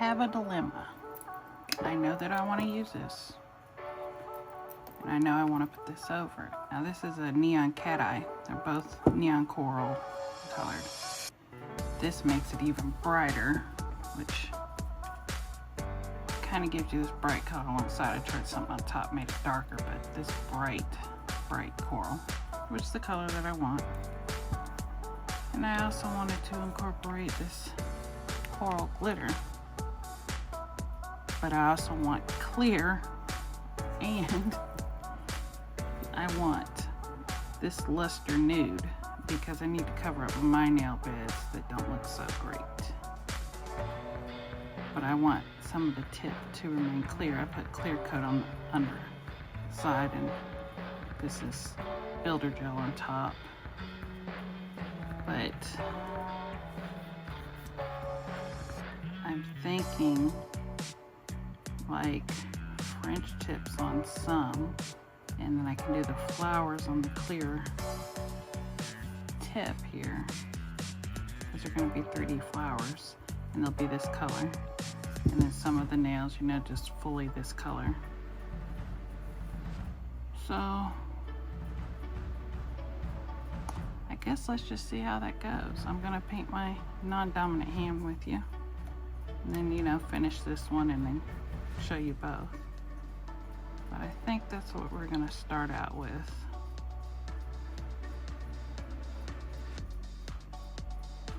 have a dilemma. I know that I want to use this, and I know I want to put this over it. Now this is a neon cat eye. They're both neon coral colored. This makes it even brighter, which kind of gives you this bright color alongside. I tried something on top, made it darker, but this bright coral, which is the color that I want. And I also wanted to incorporate this coral glitter, but I also want clear, and I want this luster nude because I need to cover up my nail beds that don't look so great. But I want some of the tip to remain clear. I put clear coat on the underside, and this is builder gel on top. But I'm thinking like French tips on some, and then I can do the flowers on the clear tip here. These are going to be 3D flowers, and they'll be this color. And then some of the nails, you know, just fully this color. So I guess let's just see how that goes. I'm gonna paint my non-dominant hand with you, and then, you know, finish this one and then show you both. But I think that's what we're gonna start out with.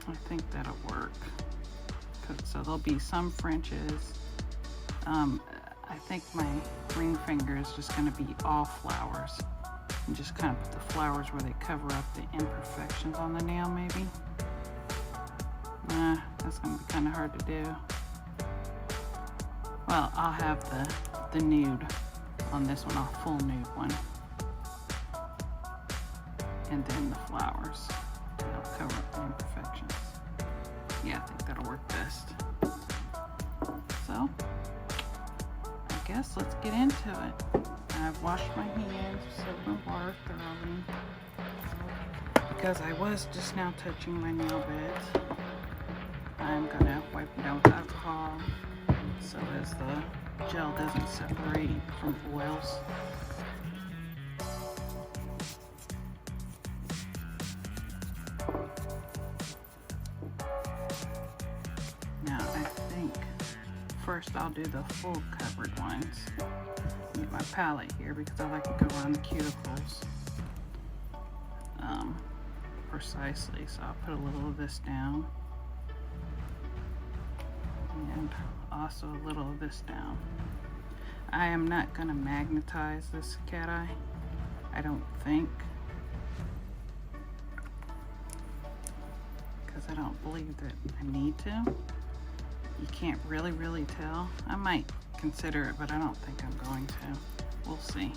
I think that'll work. So there'll be some Frenches. I think my ring finger is just going to be all flowers, and just kind of put the flowers where they cover up the imperfections on the nail, maybe. That's going to be kind of hard to do. Well, I'll have the nude on this one, a full nude one, and then the flowers to help cover up the imperfections. Yeah, I think that'll work best. So, I guess let's get into it. I've washed my hands with soap and water thoroughly because I was just now touching my nail beds. I'm gonna wipe them down with alcohol so as the gel doesn't separate from oils. First, I'll do the full covered ones. Get my palette here because I like to go around the cuticles precisely. So I'll put a little of this down, and also a little of this down. I am not going to magnetize this cat eye, I don't think, because I don't believe that I need to. You can't really tell. I might consider it, but I don't think I'm going to. We'll see.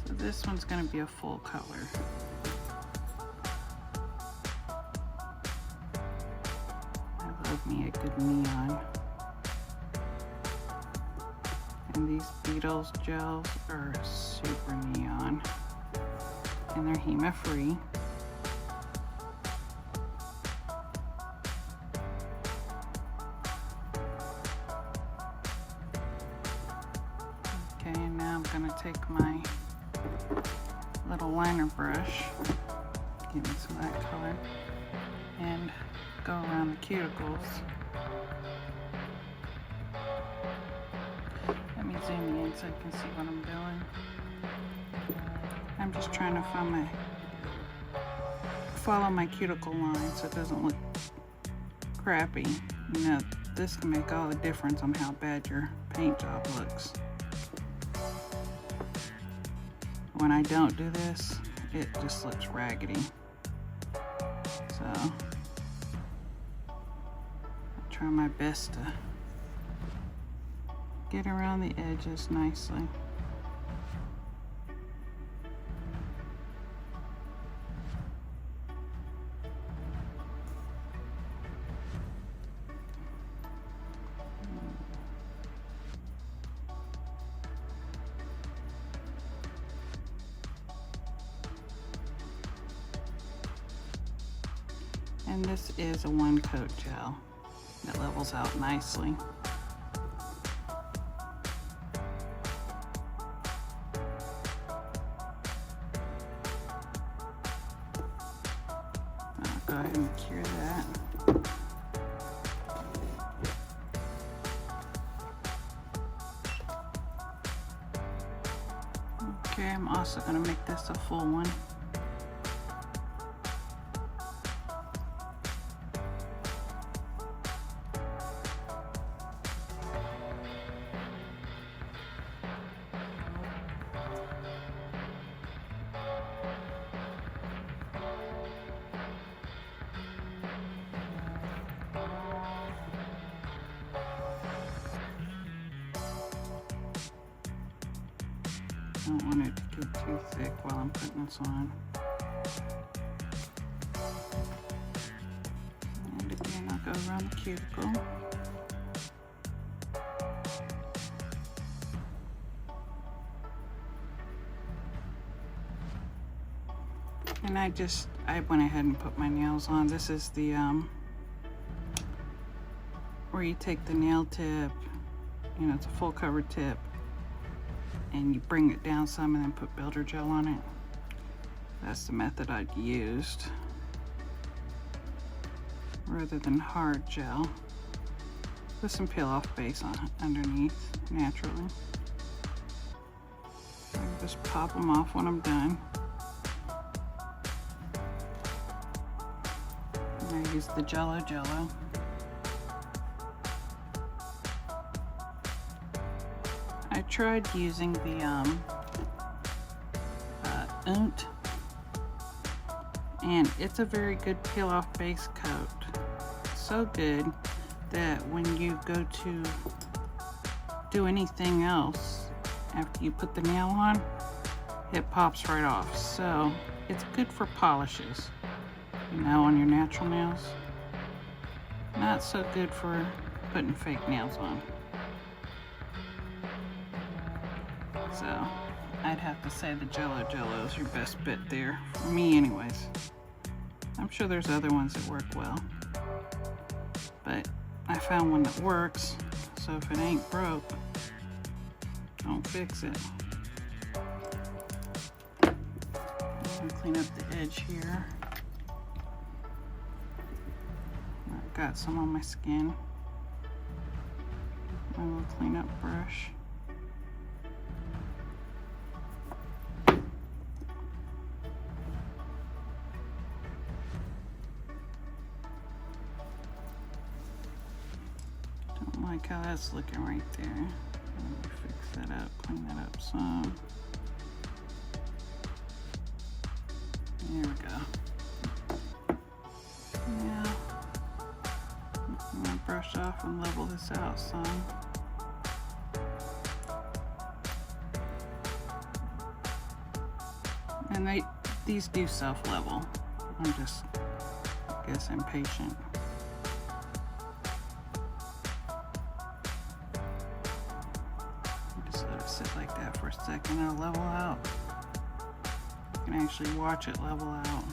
So this one's going to be a full color. I love me a good neon. And these Beetles gels are super neon, and they're HEMA free. Okay, and now I'm going to take my little liner brush, give me some of that color, and go around the cuticles. Let me zoom in so you can see what I'm doing. I'm just trying to follow my cuticle line so it doesn't look crappy. You know, this can make all the difference on how bad your paint job looks. When I don't do this, it just looks raggedy. So I try my best to get around the edges nicely. And this is a one coat gel. It levels out nicely. I'll go ahead and cure that. Okay, I'm also going to make this a full one. I don't want it to get too thick while I'm putting this on. And again, I'll go around the cuticle. And I went ahead and put my nails on. This is the, where you take the nail tip, you know, it's a full cover tip, and you bring it down some and then put builder gel on it. That's the method I'd used rather than hard gel. With some peel off base on underneath naturally. I just pop them off when I'm done. And I use the Jello. I tried using the Oont, and it's a very good peel off base coat. So good that when you go to do anything else after you put the nail on, it pops right off. So it's good for polishes, you know, on your natural nails. Not so good for putting fake nails on. So I'd have to say the Jello is your best bet there, for me anyways. I'm sure there's other ones that work well, but I found one that works, so if it ain't broke, don't fix it. I'm gonna clean up the edge here. I've got some on my skin. My little cleanup brush. Don't like how that's looking right there. Let me fix that up, clean that up some. There we go. Yeah. I'm gonna brush off and level this out some. And these do self-level. I'm just, I guess, impatient. Just let it sit like that for a second. It'll level out. You can actually watch it level out.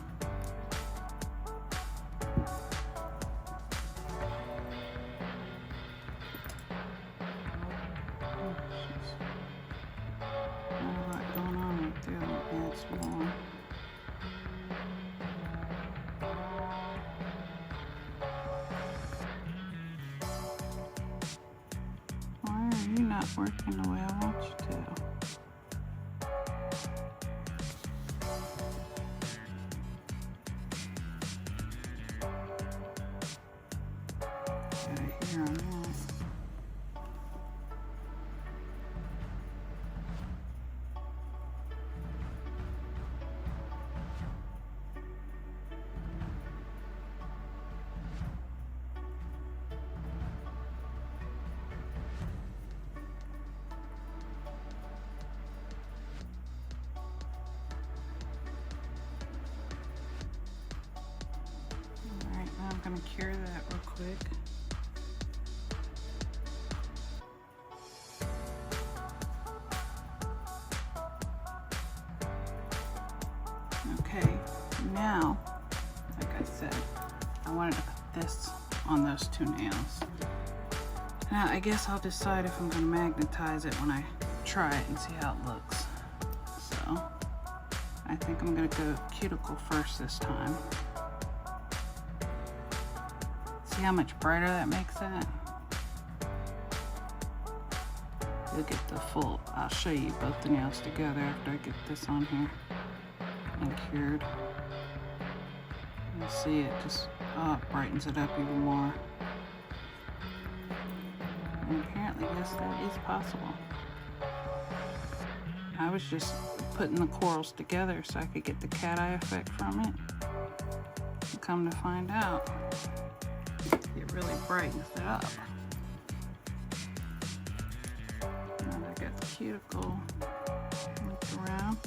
Why are you not working the way I want you to? Get it here on that. I'm going to cure that real quick. Okay, now, like I said, I wanted to put this on those two nails. Now I guess I'll decide if I'm going to magnetize it when I try it and see how it looks. So I think I'm going to go cuticle first this time. See how much brighter that makes it? You'll get the full, I'll show you both the nails together after I get this on here and cured. You'll see it just, oh, it brightens it up even more. And apparently, yes, that is possible. I was just putting the corals together so I could get the cat eye effect from it. And come to find out, it really brightens it up. Now I got the cuticle looked around.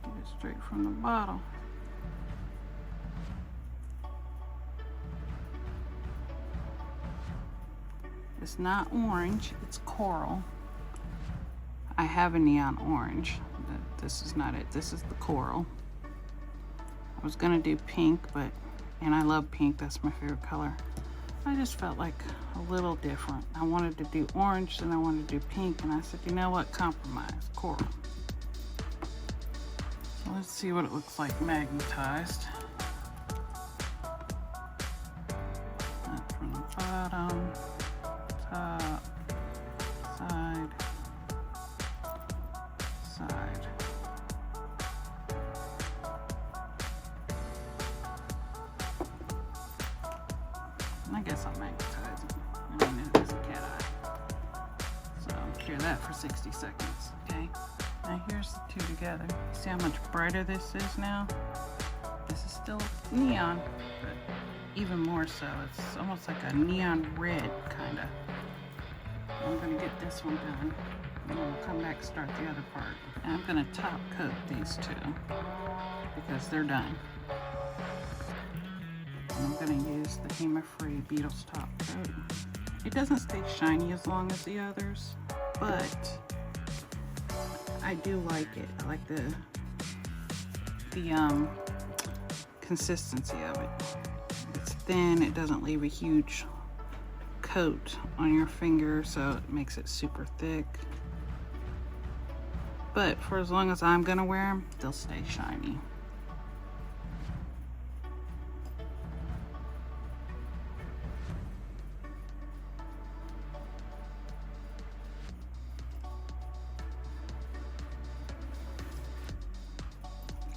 Get it straight from the bottle. It's not orange, it's coral. I have a neon orange, but this is not it. This is the coral. I was gonna do pink, and I love pink, that's my favorite color. I just felt like a little different. I wanted to do orange, then I wanted to do pink, and I said, you know what, compromise, coral. So let's see what it looks like magnetized. Up from the bottom. Top, side, side. I guess I'll magnetize it. I mean, it is a cat eye. So I'll cure that for 60 seconds, okay? Now here's the two together. See how much brighter this is now? This is still neon, but even more so. It's almost like a neon red, kind of. I'm going to get this one done, and then we'll come back and start the other part. And I'm going to top coat these two because they're done. And I'm going to use the HEMA-free Beetles top coat. It doesn't stay shiny as long as the others, but I do like it. I like the consistency of it. It's thin, it doesn't leave a huge coat on your finger, so it makes it super thick. But for as long as I'm gonna wear them, they'll stay shiny.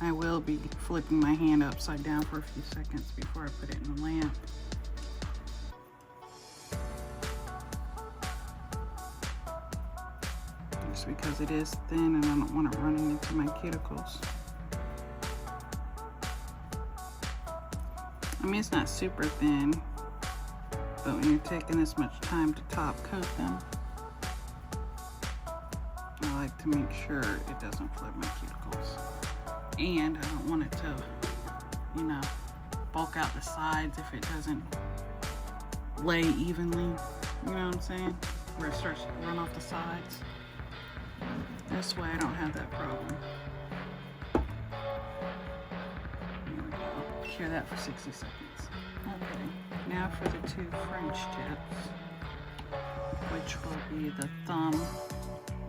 I will be flipping my hand upside down for a few seconds before I put it in the lamp. Just because it is thin and I don't want it running into my cuticles. I mean, it's not super thin, but when you're taking this much time to top coat them, I like to make sure it doesn't flip my cuticles. And I don't want it to, you know, bulk out the sides if it doesn't lay evenly. You know what I'm saying? Where it starts to run off the sides. This way I don't have that problem. There we go. Cure that for 60 seconds. Okay, now for the two French tips, which will be the thumb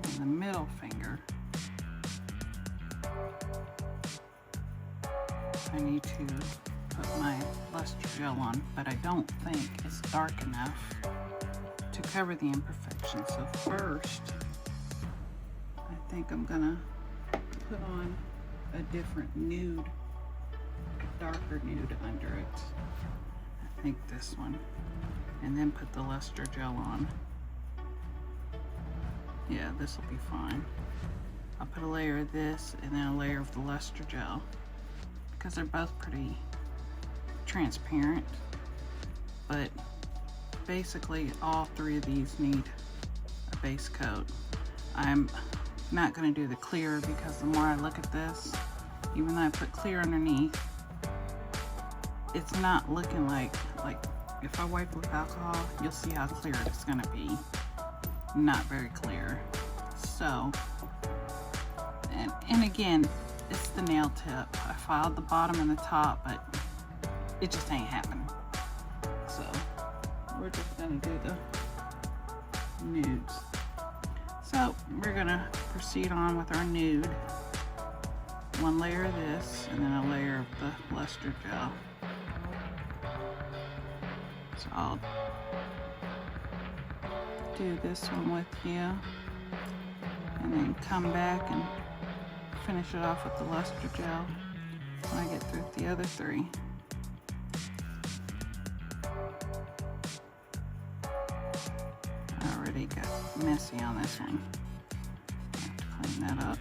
and the middle finger. I need to put my luster gel on, but I don't think it's dark enough to cover the imperfections. So first, I think I'm gonna put on a different nude, a darker nude under it. I think this one. And then put the luster gel on. Yeah, this will be fine. I'll put a layer of this and then a layer of the luster gel, because they're both pretty transparent, but basically all three of these need a base coat. I'm not going to do the clear because the more I look at this, even though I put clear underneath, it's not looking like if I wipe with alcohol, you'll see how clear it's going to be. Not very clear. So, and again, it's the nail tip. I filed the bottom and the top, but it just ain't happening. So we're just gonna do the nudes. So we're gonna proceed on with our nude. One layer of this, and then a layer of the luster gel. So I'll do this one with you, and then come back and finish it off with the luster gel when I get through with the other three. I already got messy on this one. I have to clean that up.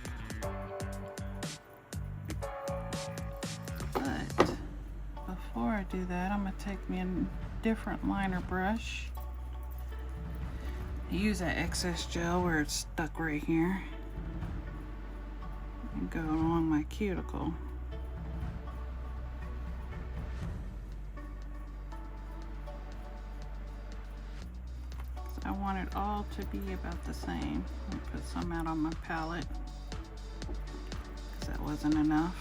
But before I do that, I'm going to take me a different liner brush. Use that excess gel where it's stuck right here and go along my cuticle. So I want it all to be about the same. I'll put some out on my palette because that wasn't enough.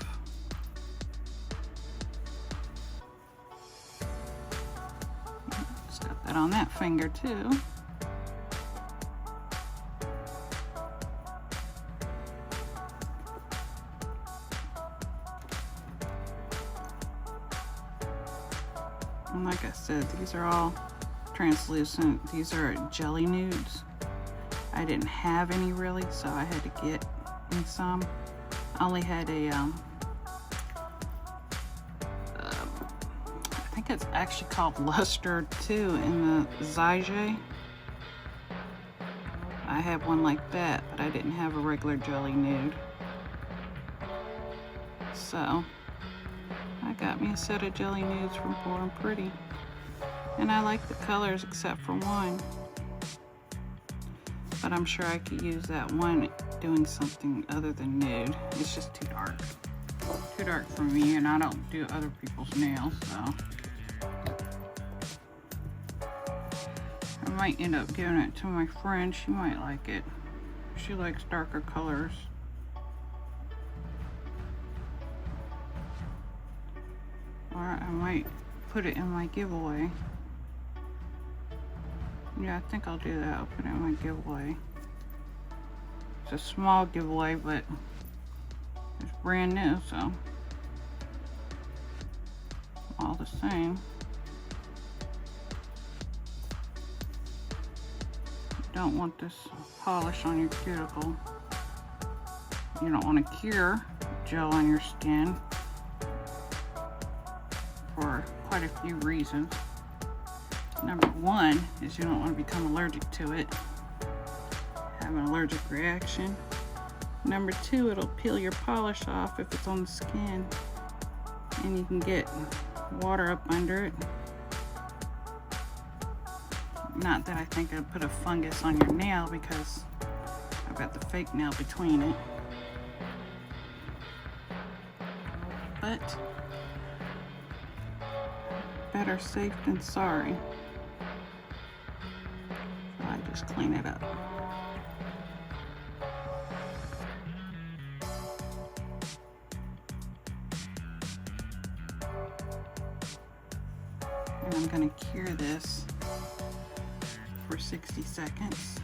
Just got that on that finger too. And like I said, these are all translucent. These are jelly nudes. I didn't have any really, so I had to get me some. I only had a, I think it's actually called Luster 2 in the Zige. I have one like that, but I didn't have a regular jelly nude. So I got me a set of jelly nudes from Born Pretty, and I like the colors except for one, but I'm sure I could use that one doing something other than nude. It's just too dark for me, and I don't do other people's nails, so I might end up giving it to my friend. She might like it. She likes darker colors. Or I might put it in my giveaway. Yeah, I think I'll do that. I'll put it in my giveaway. It's a small giveaway, but it's brand new, so all the same. You don't want this polish on your cuticle. You don't want to cure gel on your skin for quite a few reasons. Number one is you don't want to become allergic to it, have an allergic reaction. Number two, it'll peel your polish off if it's on the skin, and you can get water up under it. Not that I think it'll put a fungus on your nail, because I've got the fake nail between it. But better safe than sorry. So I just clean it up. And I'm going to cure this for 60 seconds.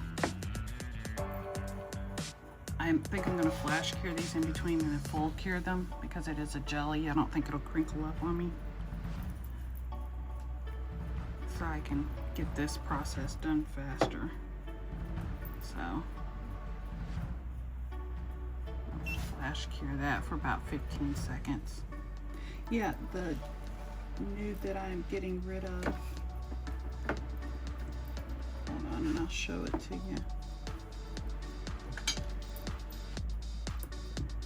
I think I'm going to flash cure these in between and then full cure them, because it is a jelly. I don't think it'll crinkle up on me. So I can get this process done faster. So I'll just flash cure that for about 15 seconds. Yeah, the nude that I'm getting rid of. Hold on, and I'll show it to you.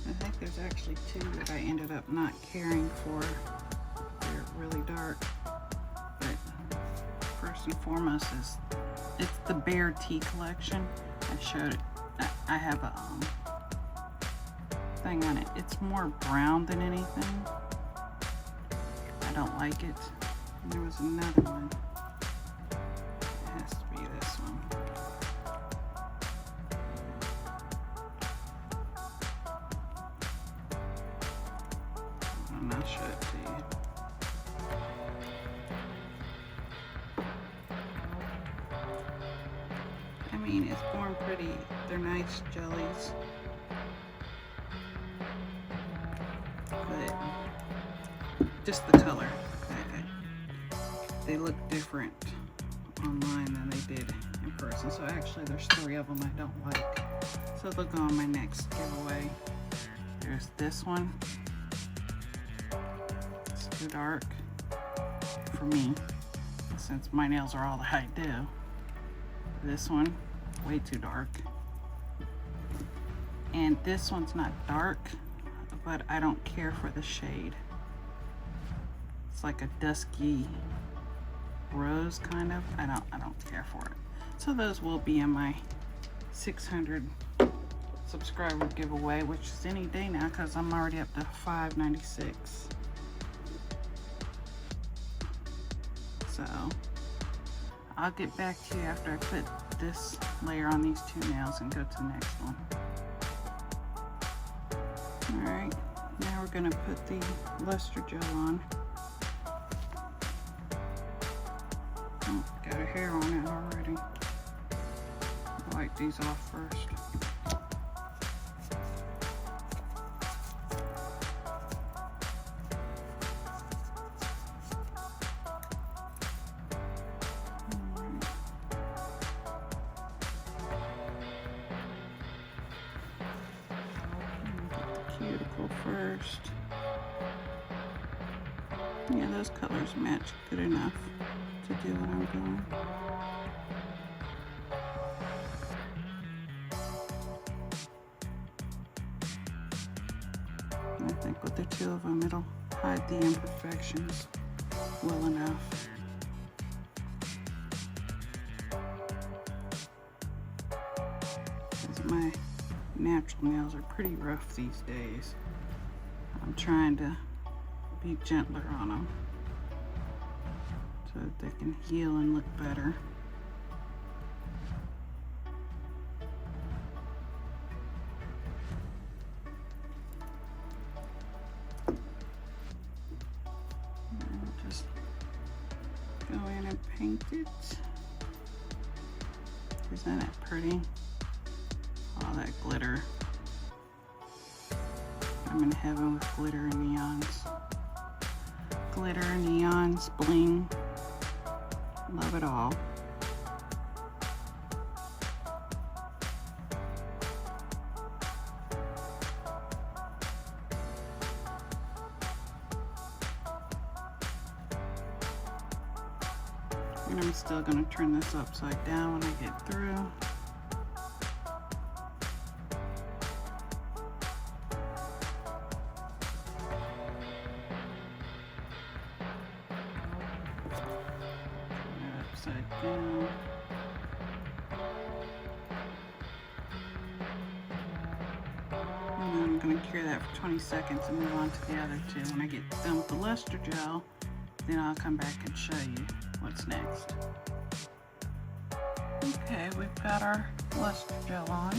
I think there's actually two that I ended up not caring for. They're really dark. But first and foremost is, it's the Bare Tea collection. I showed it. I have a thing on it. It's more brown than anything. I don't like it. And there was another one. It has to be this one. And I'll show it to you. mean, it's born pretty. They're nice jellies. But just the color. They look different online than they did in person. So actually there's 3 of them I don't like. So they'll go on my next giveaway. There's this one. It's too dark for me, since my nails are all that I do. This one, way too dark. And this one's not dark, but I don't care for the shade. It's like a dusky rose kind of. I don't care for it. So those will be in my 600 subscriber giveaway, which is any day now because I'm already up to 596. So I'll get back to you after I put this layer on these 2 nails and go to the next one. Alright, now we're going to put the luster gel on. Oh, got a hair on it already. I'll wipe these off first. Cuticle first. Yeah, those colors match good enough to do what I'm doing. And I think with the 2 of them, it'll hide the imperfections well enough. Because my natural nails are pretty rough these days. I'm trying to be gentler on them so that they can heal and look better. And just go in and paint it. Isn't it pretty? All that glitter. I'm in heaven with glitter and neons. Glitter, neons, bling. Love it all. And I'm still going to turn this upside down when I get through. Upside down. And then I'm going to cure that for 20 seconds and move on to the other 2. When I get done with the luster gel, then I'll come back and show you what's next. Okay, we've got our luster gel on.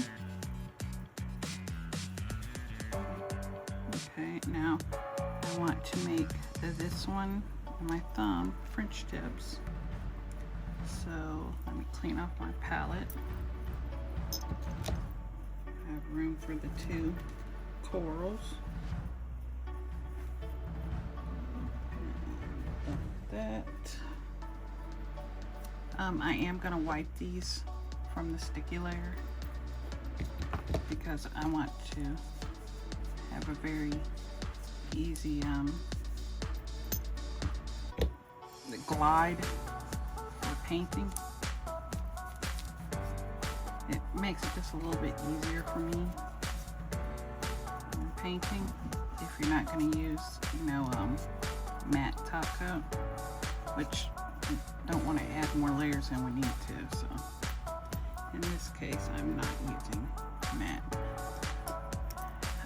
Okay, now I want to make this one and my thumb French tips. So let me clean off my palette. I have room for the 2 corals. That. I am going to wipe these from the sticky layer because I want to have a very easy glide for painting. It makes it just a little bit easier for me in painting if you're not going to use, you know, matte top coat, which we don't want to add more layers than we need to. So in this case, I'm not using matte.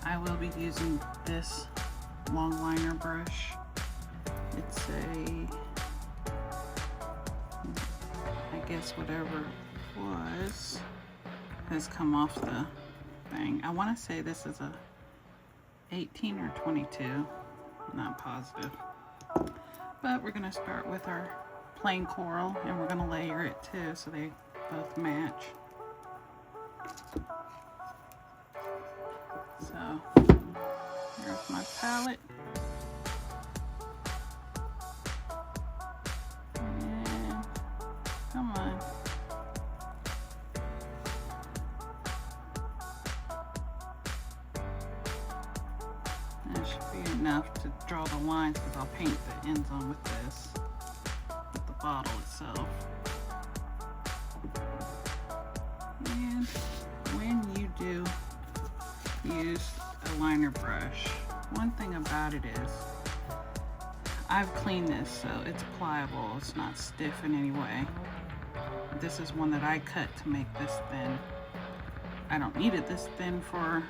I will be using this long liner brush. It's I guess whatever it was has come off the thing. I want to say this is a 18 or 22, I'm not positive. But we're going to start with our plain coral and we're going to layer it too so they both match. So there's my palette. And come on. That should be enough to draw the lines because I'll paint the ends on with this, with the bottle itself. And when you do use a liner brush, one thing about it is I've cleaned this so it's pliable, it's not stiff in any way. This is one that I cut to make this thin. I don't need it this thin for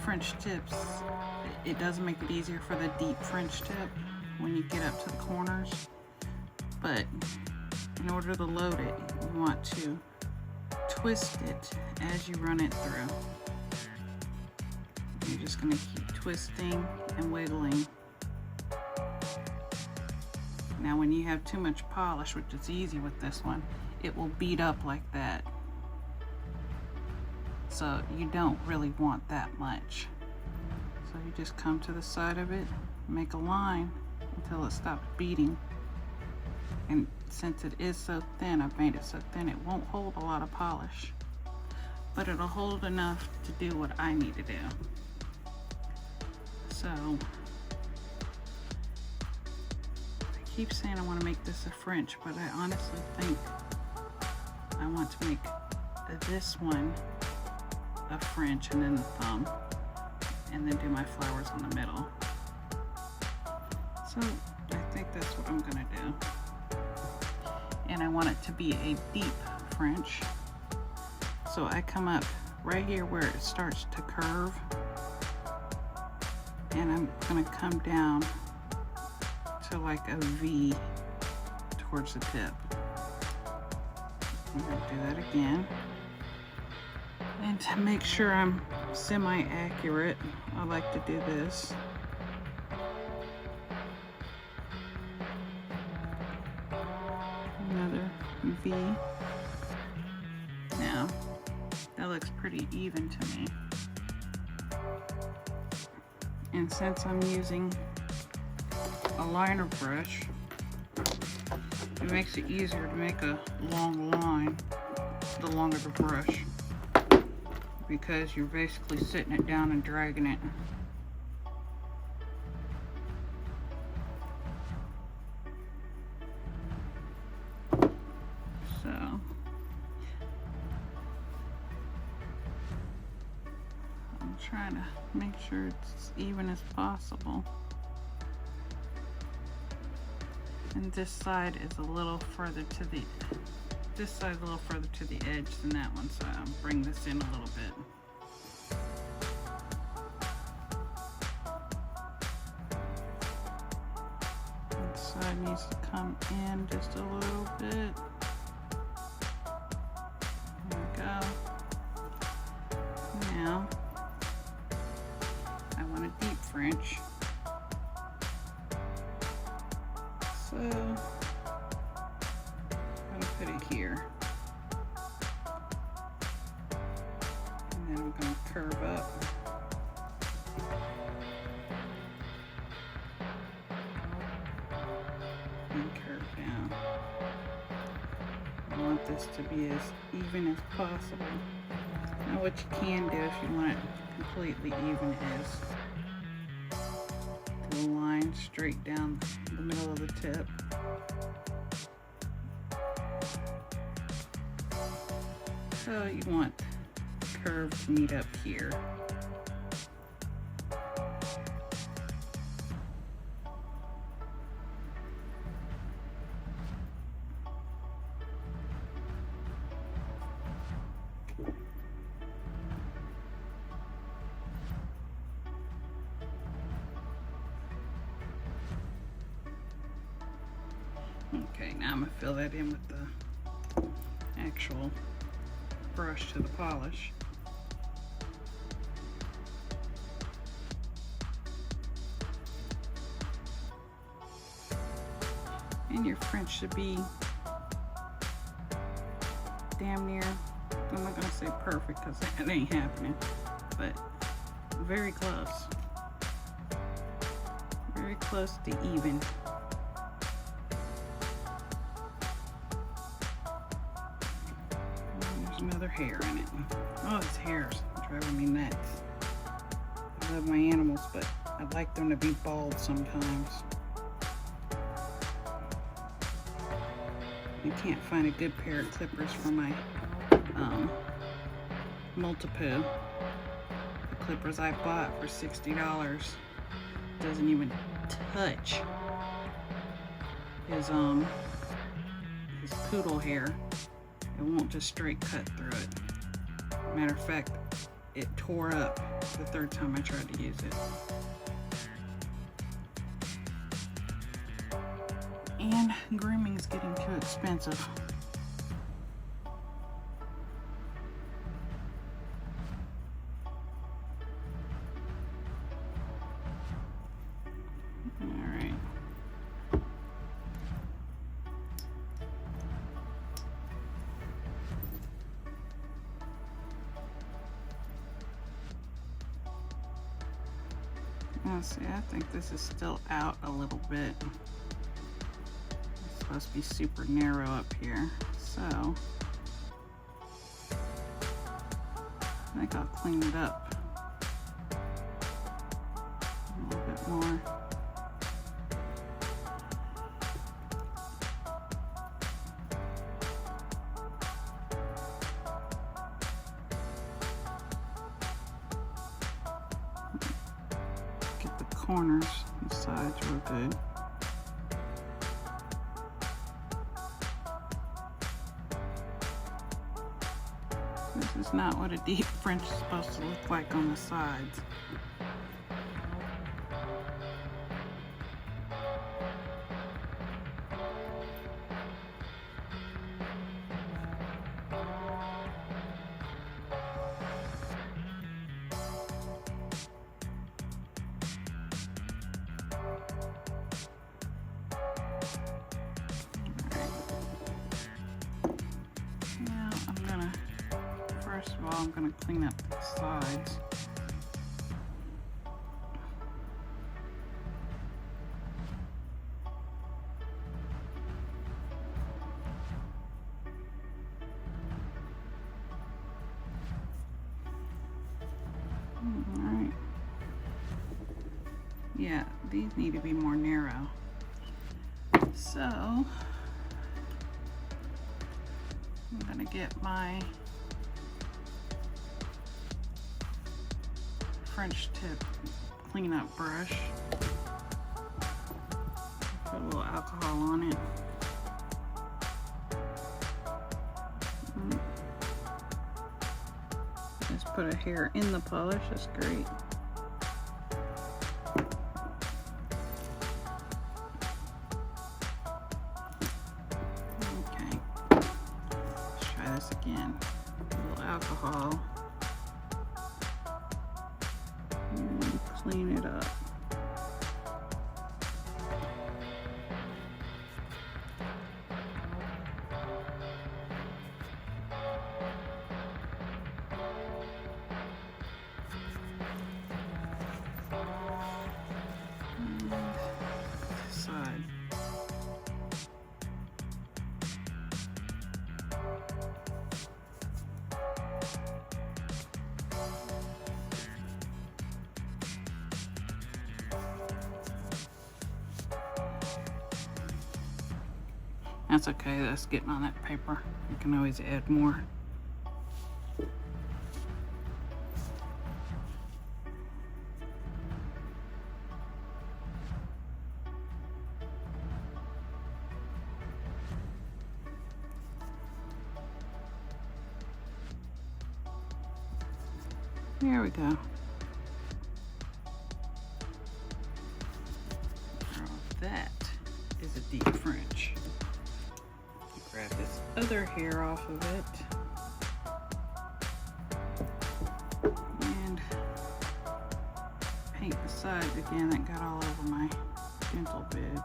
French tips. It does make it easier for the deep French tip when you get up to the corners, but in order to load it, you want to twist it as you run it through. You're just going to keep twisting and wiggling. Now when you have too much polish, which is easy with this one, it will beat up like that. So you don't really want that much. So you just come to the side of it, make a line until it stops beating. And since it is so thin, I've made it so thin, it won't hold a lot of polish, but it'll hold enough to do what I need to do. So I keep saying I want to make this a French, but I honestly think I want to make this one a French and then the thumb, and then do my flowers in the middle. So I think that's what I'm gonna do. And I want it to be a deep French. So I come up right here where it starts to curve, and I'm gonna come down to like a V towards the tip. I'm gonna do that again. And to make sure I'm semi-accurate, I like to do this. Another V. Now, that looks pretty even to me. And since I'm using a liner brush, it makes it easier to make a long line the longer the brush, because you're basically sitting it down and dragging it. So I'm trying to make sure it's as even as possible. And this side is a little further to the edge than that one, so I'll bring this in a little bit. This side needs to come in just a little bit. There we go. Now, I want a deep French. So I'm gonna put it here, and then I'm gonna curve up. And curve down. I want this to be as even as possible. Now what you can do if you want it completely even is do a line straight down the middle of the tip. So you want the curve to meet up here. Okay, now I'm going to fill that in with the actual brush to the polish. And your French should be damn near, I'm not going to say perfect because it ain't happening, but very close. Very close to even. And there's another hair in it. Oh, this hair's driving me nuts. I love my animals, but I'd like them to be bald sometimes. You can't find a good pair of clippers for my Multipoo. The clippers I bought for $60 doesn't even touch his poodle hair. It won't just straight cut through it. Matter of fact, it tore up the third time I tried to use it. And grooming is getting too expensive. Alright. Now see, I think this is still out a little bit. It's supposed to be super narrow up here, so I think I'll clean it up a little bit more. Get the corners and sides real good. This is not what a deep French is supposed to look like on the sides. First of all, I'm going to clean up the sides. Alright. Yeah, these need to be more narrow. So, I'm going to get my French tip cleanup brush. Put a little alcohol on it. Just put a hair in the polish, that's great. Okay, let's try this again. A little alcohol. And clean it up. Side. That's okay, that's getting on that paper. You can always add more. There we go. Now that is a deep French. Grab this other hair off of it and paint the sides again that got all over my dental bib.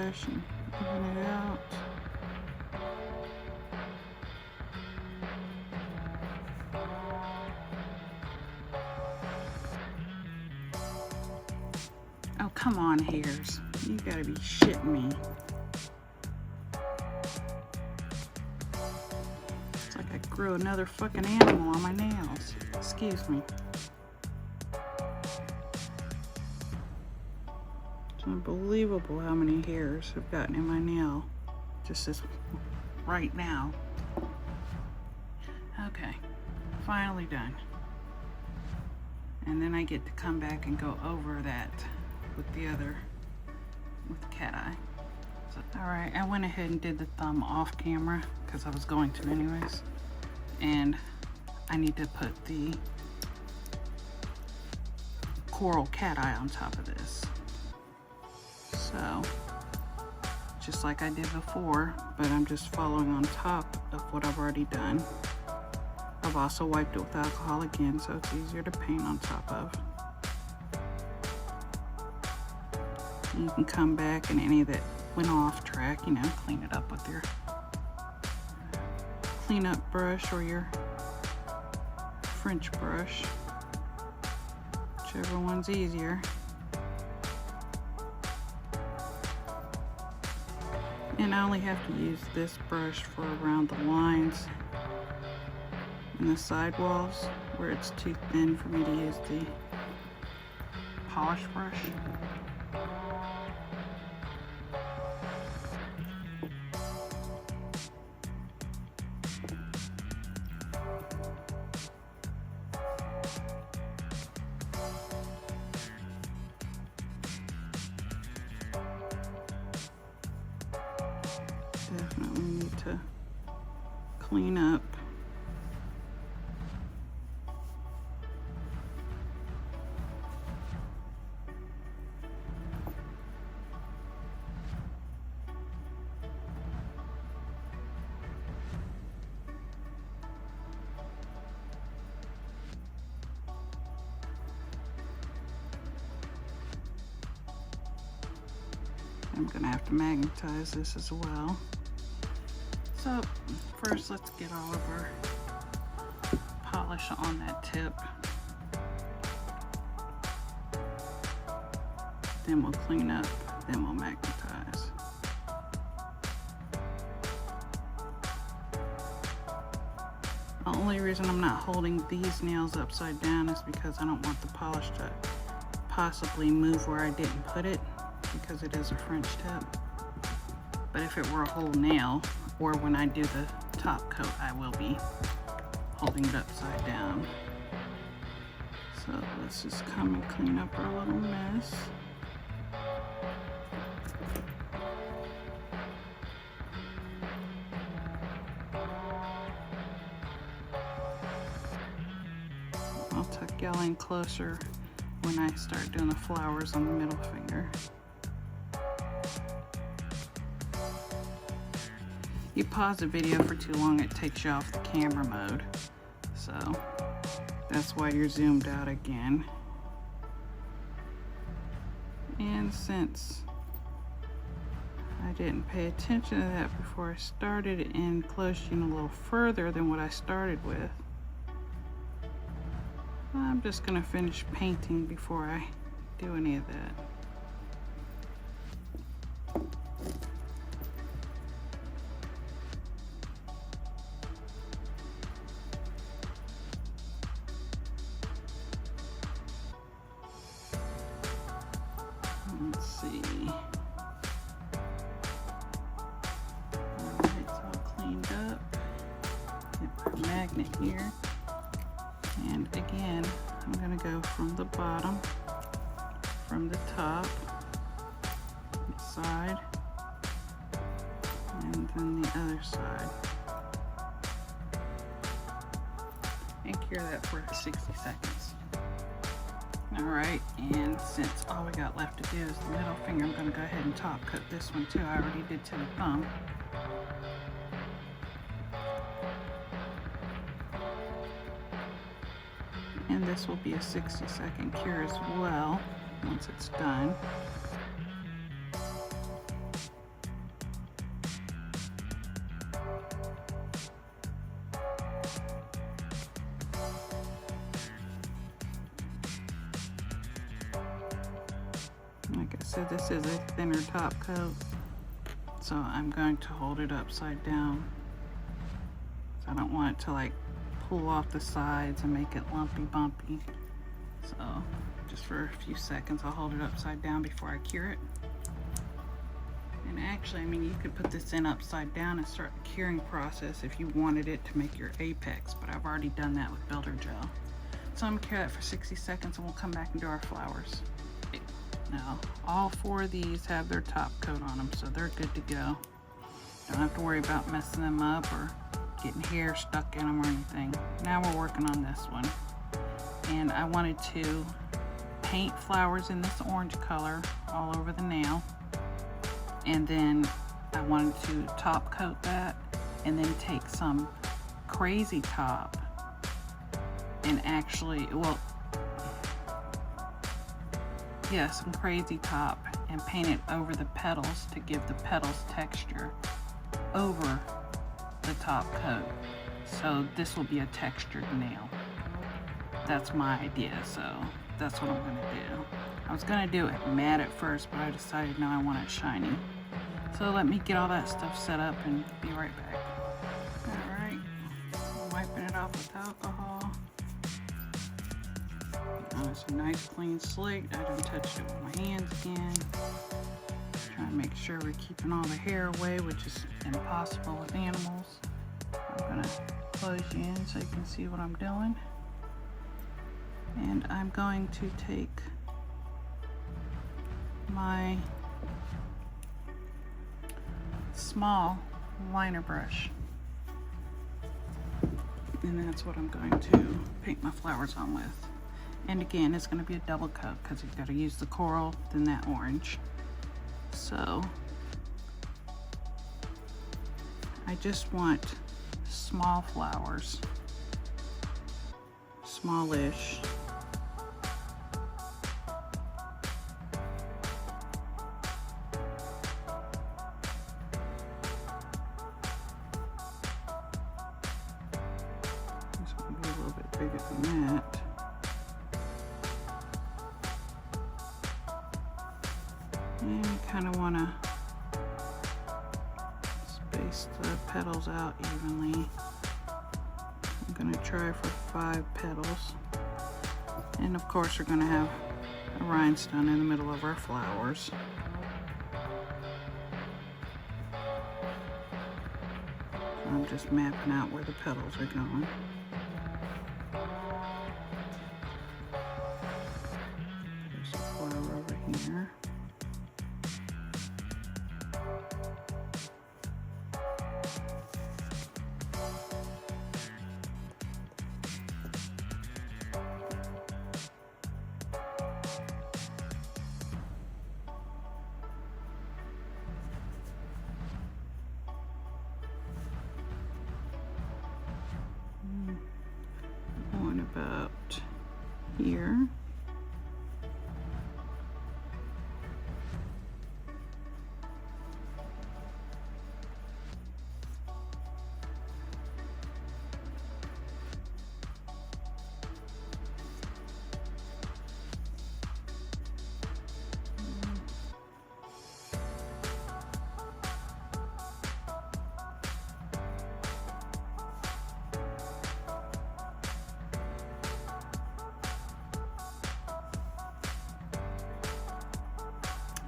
brush and even it out. Oh, come on, hairs. You gotta be shitting me. It's like I grew another fucking animal on my nails. Excuse me. It's unbelievable how many hairs have gotten in my nail just this right now. Okay, finally done. And then I get to come back and go over that with the cat eye. So, all right, I went ahead and did the thumb off camera because I was going to anyways. And I need to put the coral cat eye on top of this. So, just like I did before, but I'm just following on top of what I've already done. I've also wiped it with alcohol again, so it's easier to paint on top of. And you can come back and any that went off track, you know, clean it up with your cleanup brush or your French brush, whichever one's easier. And I only have to use this brush for around the lines and the sidewalls where it's too thin for me to use the polish brush. Definitely need to clean up. I'm gonna have to magnetize this as well. So first let's get all of our polish on that tip. Then we'll clean up, then we'll magnetize. The only reason I'm not holding these nails upside down is because I don't want the polish to possibly move where I didn't put it, because it is a French tip. But if it were a whole nail, or when I do the top coat, I will be holding it upside down. So let's just come and clean up our little mess. I'll tuck y'all in closer when I start doing the flowers on the middle finger. You pause the video for too long, it takes you off the camera mode. So that's why you're zoomed out again. And since I didn't pay attention to that before I started and closed you in a little further than what I started with, I'm just gonna finish painting before I do any of that. Let's see. Alright, it's all cleaned up. Get my magnet here. And again, I'm going to go from the bottom, from the top, side, and then the other side. And cure that for 60 seconds. Alright, and since all we got left to do is the middle finger, I'm going to go ahead and top coat this one too. I already did to the thumb. And this will be a 60-second cure as well once it's done. Like I said, this is a thinner top coat, so I'm going to hold it upside down. So I don't want it to like pull off the sides and make it lumpy bumpy. So just for a few seconds I'll hold it upside down before I cure it. And actually, I mean, you could put this in upside down and start the curing process if you wanted it to make your apex, but I've already done that with builder gel. So I'm gonna cure that for 60 seconds and we'll come back and do our flowers. Now, all 4 of these have their top coat on them, so they're good to go. Don't have to worry about messing them up or getting hair stuck in them or anything. Now we're working on this one. And I wanted to paint flowers in this orange color all over the nail. And then I wanted to top coat that and then take some Crazy Top and actually, well, yeah, some Crazy Top and paint it over the petals to give the petals texture over the top coat. So this will be a textured nail. That's my idea, so that's what I'm gonna do. I was gonna do it matte at first, but I decided no, I want it shiny. So let me get all that stuff set up and be right back. All right, wiping it off with alcohol. Now it's a nice clean slate. I done touched it with my hands again. Trying to make sure we're keeping all the hair away, which is impossible with animals. I'm gonna close you in so you can see what I'm doing. And I'm going to take my small liner brush, and that's what I'm going to paint my flowers on with. And again, it's going to be a double coat because you've got to use the coral, then that orange. So I just want small flowers, smallish. Bigger than that. And you kind of want to space the petals out evenly. I'm going to try for 5 petals. And of course we're going to have a rhinestone in the middle of our flowers. I'm just mapping out where the petals are going. Here. Going about here.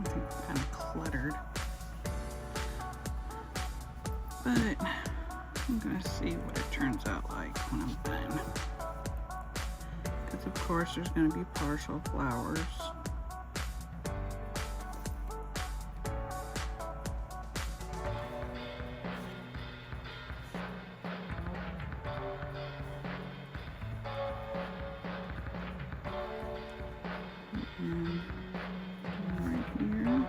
I think it's kind of cluttered, but I'm gonna see what it turns out like when I'm done, because of course there's gonna be partial flowers. And right here.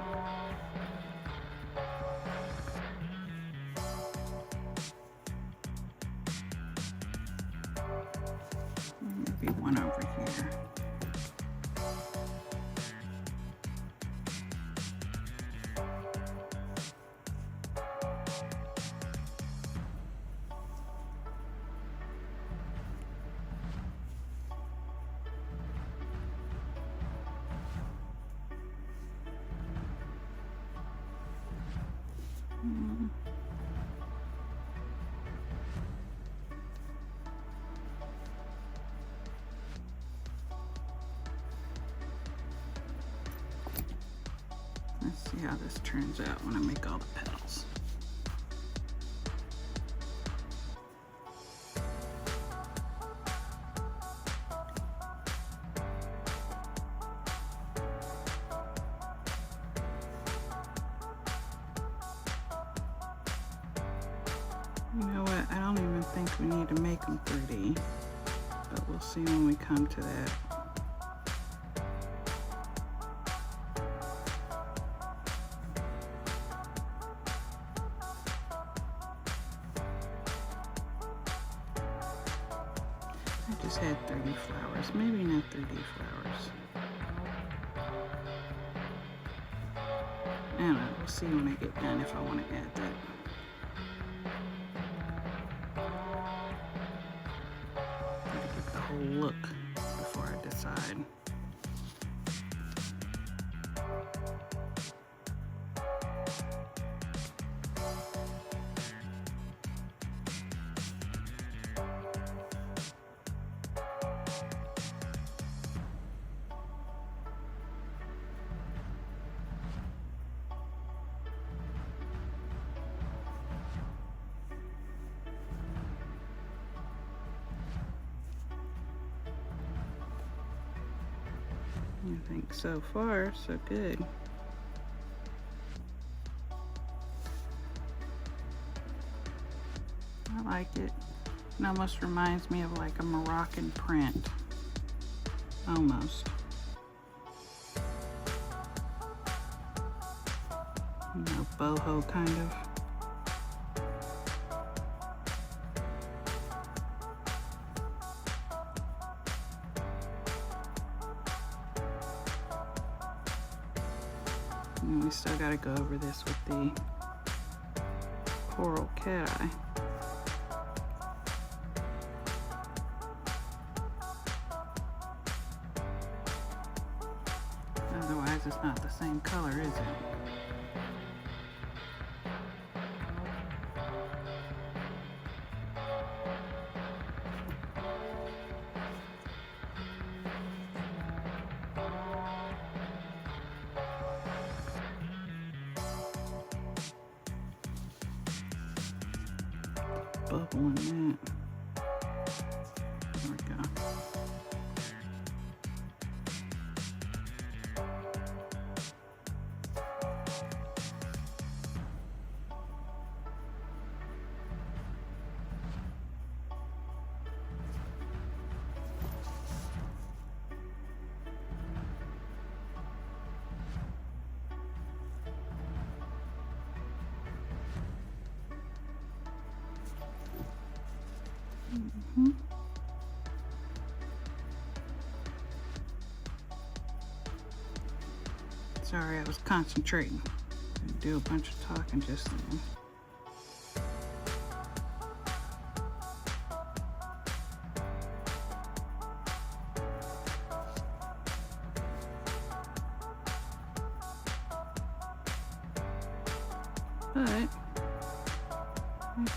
Maybe one over here. Let's see how this turns out when I make all the petals. You know what? I don't even think we need to make them 3D, but we'll see when we come to that. I just had 3D flowers, maybe not 3D flowers. I don't know, we'll see when I get done if I want to add that. Gotta get the whole look before I decide. I think so far, so good. I like it. It almost reminds me of like a Moroccan print. Almost. You know, boho kind of. And we still got to go over this with the coral cat eye. Otherwise, it's not the same color, is it? Bubble in that. There we go. Sorry, I was concentrating. I do a bunch of talking just then. But I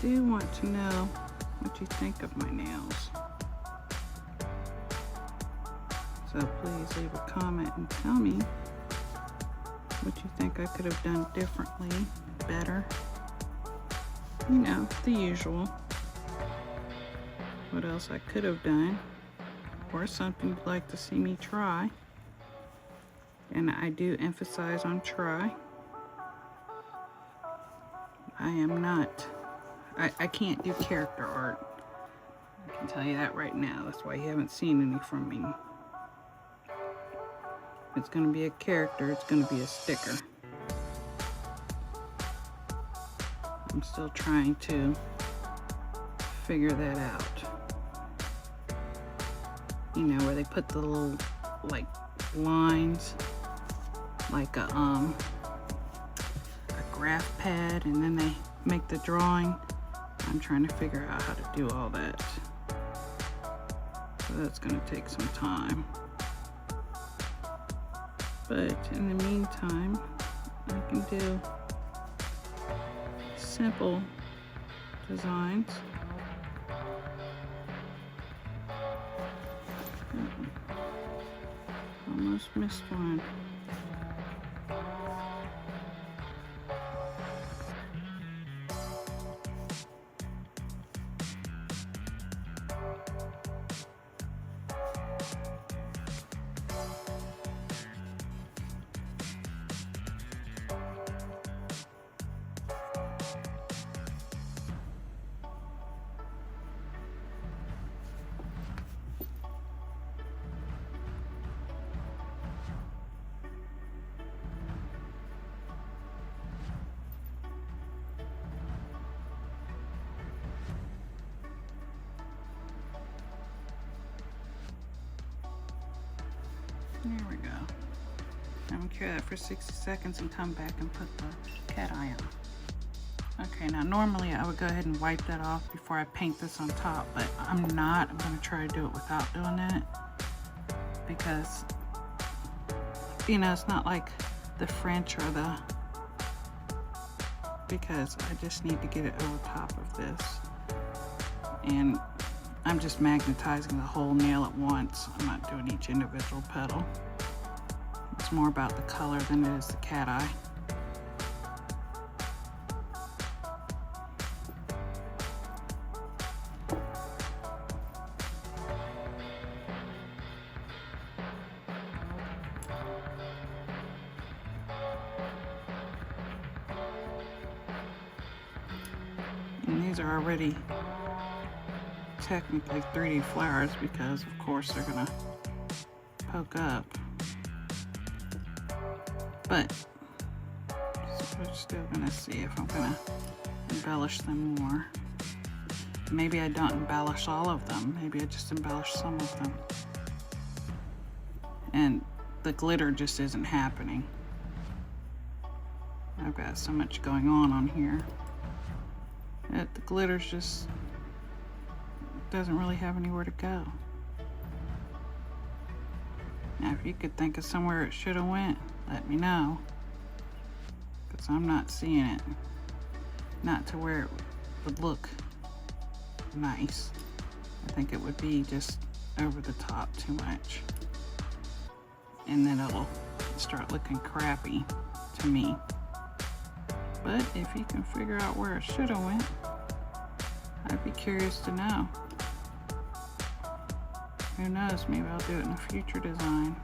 do want to know what you think of my nails. So please leave a comment and tell me what you think I could have done differently, better. You know, the usual. What else I could have done, or something you'd like to see me try. And I do emphasize on try. I am not, I can't do character art. I can tell you that right now. That's why you haven't seen any from me. If it's going to be a character, it's going to be a sticker. I'm still trying to figure that out. You know, where they put the little, like, lines, like a graph pad, and then they make the drawing. I'm trying to figure out how to do all that. So that's going to take some time. But in the meantime, I can do simple designs. Almost missed one. There we go. I'm gonna cure that for 60 seconds and come back and put the cat eye on. Okay, now normally I would go ahead and wipe that off before I paint this on top, but I'm not. I'm gonna try to do it without doing that because, you know, it's not like the French or the, because I just need to get it over top of this. And I'm just magnetizing the whole nail at once. I'm not doing each individual petal. It's more about the color than it is the cat eye. And these are already technically 3D flowers because of course they're gonna poke up, but we're still gonna see if I'm gonna embellish them more. Maybe I don't embellish all of them, maybe I just embellish some of them, and the glitter just isn't happening. I've got so much going on here that the glitter's just doesn't really have anywhere to go. Now, if you could think of somewhere it should have went, let me know, because I'm not seeing it. Not to where it would look nice. I think it would be just over the top too much, and then it'll start looking crappy to me. But if you can figure out where it should have went, I'd be curious to know. Who knows, maybe I'll do it in a future design.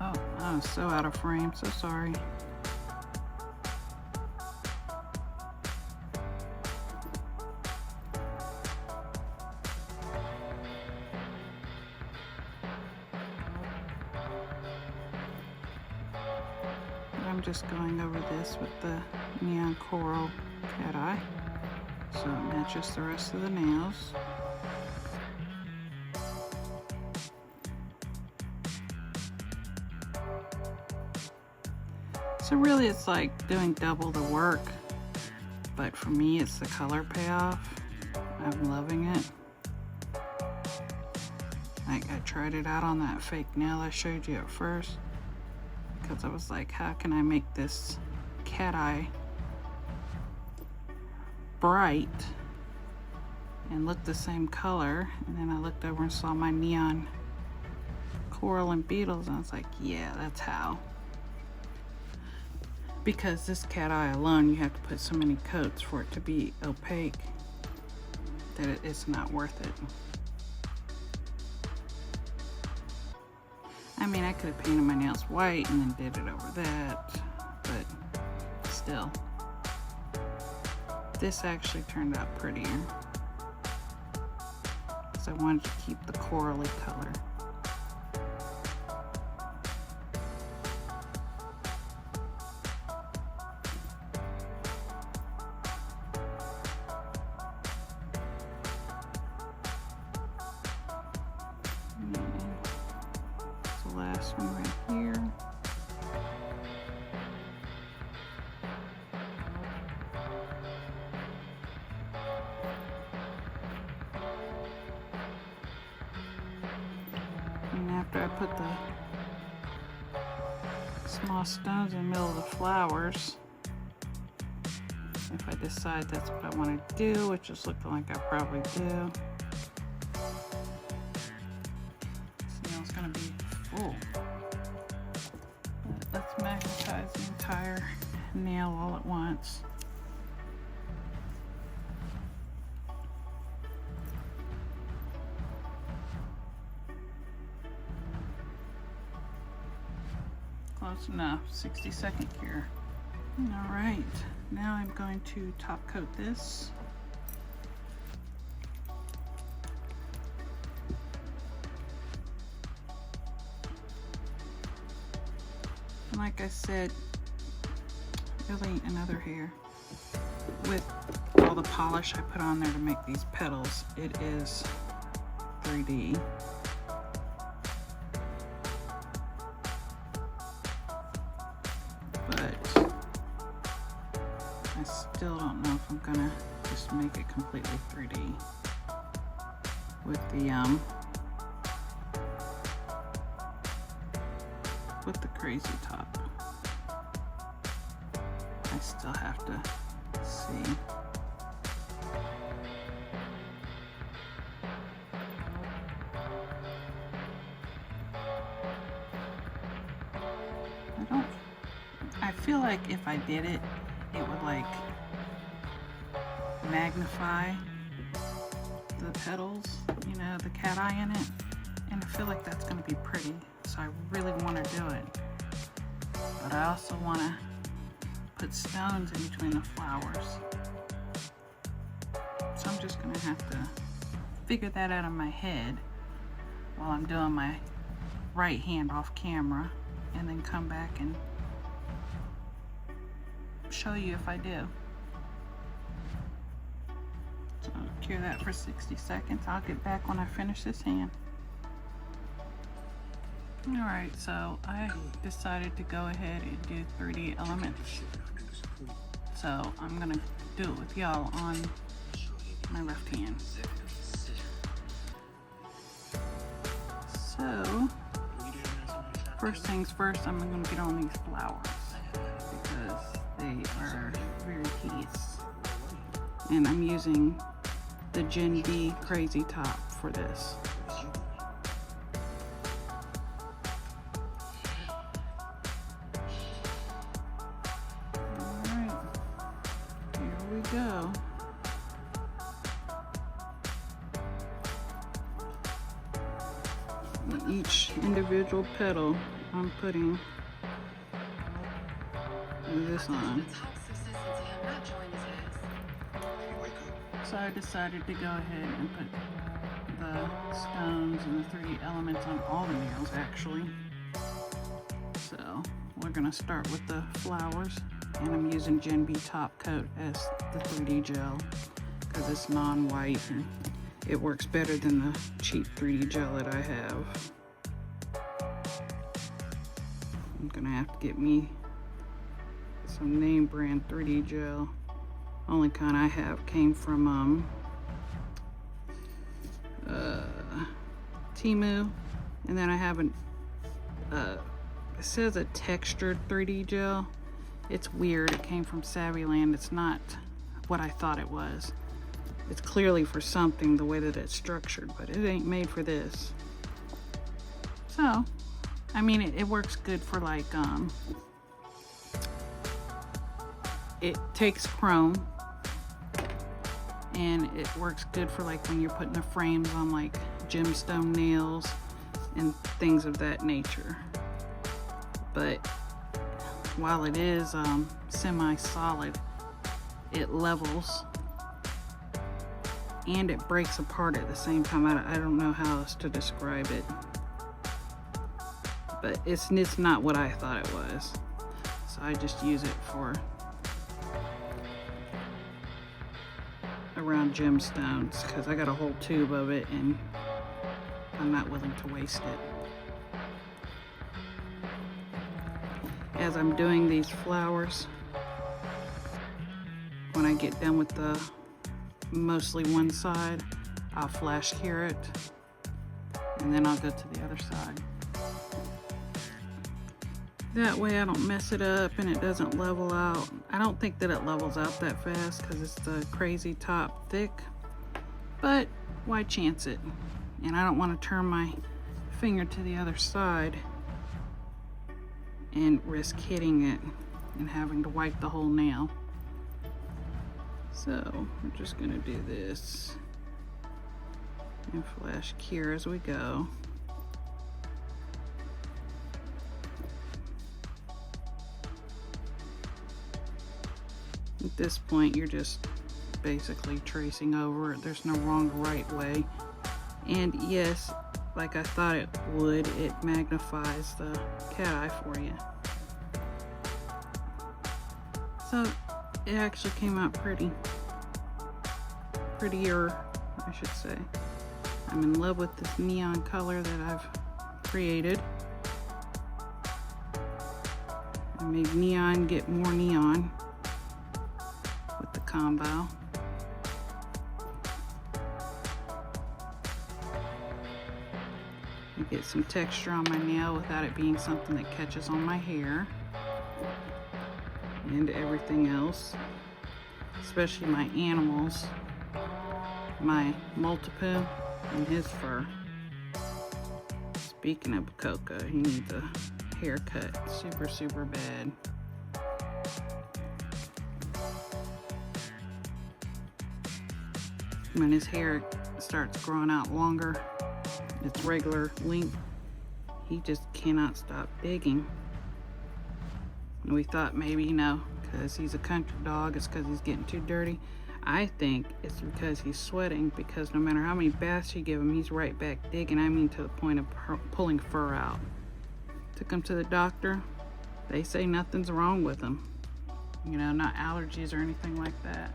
Oh, I was so out of frame, so sorry. I'm just going over this with the neon coral cat eye so it matches the rest of the nails. So really it's like doing double the work, but for me it's the color payoff. I'm loving it. I tried it out on that fake nail I showed you at first, because I was like, how can I make this cat eye bright and look the same color? And then I looked over and saw my neon coral and beetles, and I was like, yeah, that's how. Because this cat eye alone, you have to put so many coats for it to be opaque that it's not worth it. I mean, I could have painted my nails white and then did it over that, but still. This actually turned out prettier, because I wanted to keep the corally color. Last one right here. And after I put the small stones in the middle of the flowers. If I decide that's what I want to do, which is looking like I probably do. This nail's gonna be full. But let's magnetize the entire nail all at once. Close enough, 60-second cure. All right, now I'm going to top coat this. And like I said, really another hair. With all the polish I put on there to make these petals, it is 3D. Still don't know if I'm gonna just make it completely 3D with the crazy top. I still have to see. I feel like if I did it, it would like magnify the petals, you know, the cat eye in it, and I feel like that's going to be pretty, so I really want to do it. But I also want to put stones in between the flowers, so I'm just going to have to figure that out in my head while I'm doing my right hand off camera, and then come back and show you if I do. So I'll cure that for 60 seconds. I'll get back when I finish this hand. Alright, so I decided to go ahead and do 3D elements. So I'm gonna do it with y'all on my left hand. So, first things first, I'm gonna get on these flowers because they are very tedious. And I'm using the Gen B Crazy Top for this. Alright, here we go. Each individual petal, I'm putting this on. So I decided to go ahead and put the stones and the 3D elements on all the nails actually. So we're gonna start with the flowers, and I'm using Gen B Top Coat as the 3D gel because it's non-white and it works better than the cheap 3D gel that I have. I'm gonna have to get me some name brand 3D gel. Only kind I have came from Temu, and then I have it says a textured 3D gel. It's weird. It came from Savvyland. It's not what I thought it was. It's clearly for something the way that it's structured, but it ain't made for this. So, I mean, it works good for like it takes chrome, and it works good for like when you're putting the frames on like gemstone nails and things of that nature. But while it is semi-solid, it levels and it breaks apart at the same time. I don't know how else to describe it, but it's not what I thought it was. So I just use it for around gemstones because I got a whole tube of it and I'm not willing to waste it. As I'm doing these flowers, when I get done with the mostly one side, I'll flash cure it, and then I'll go to the other side. That way I don't mess it up and it doesn't level out. I don't think that it levels out that fast because it's the crazy top thick, but why chance it? And I don't want to turn my finger to the other side and risk hitting it and having to wipe the whole nail. So we're just gonna do this and flash cure as we go. At this point, you're just basically tracing over it. There's no wrong or right way. And yes, like I thought it would, it magnifies the cat eye for you. So it actually came out prettier, I should say. I'm in love with this neon color that I've created. I made neon get more neon with the combo. I get some texture on my nail without it being something that catches on my hair and everything else, especially my animals, my Multipoo and his fur. Speaking of Coco, he needs a haircut super bad. When his hair starts growing out longer, its regular length, he just cannot stop digging. And we thought maybe, you know, because he's a country dog, it's because he's getting too dirty. I think it's because he's sweating, because no matter how many baths you give him, he's right back digging. I mean, to the point of pulling fur out. Took him to the doctor. They say nothing's wrong with him. You know, not allergies or anything like that.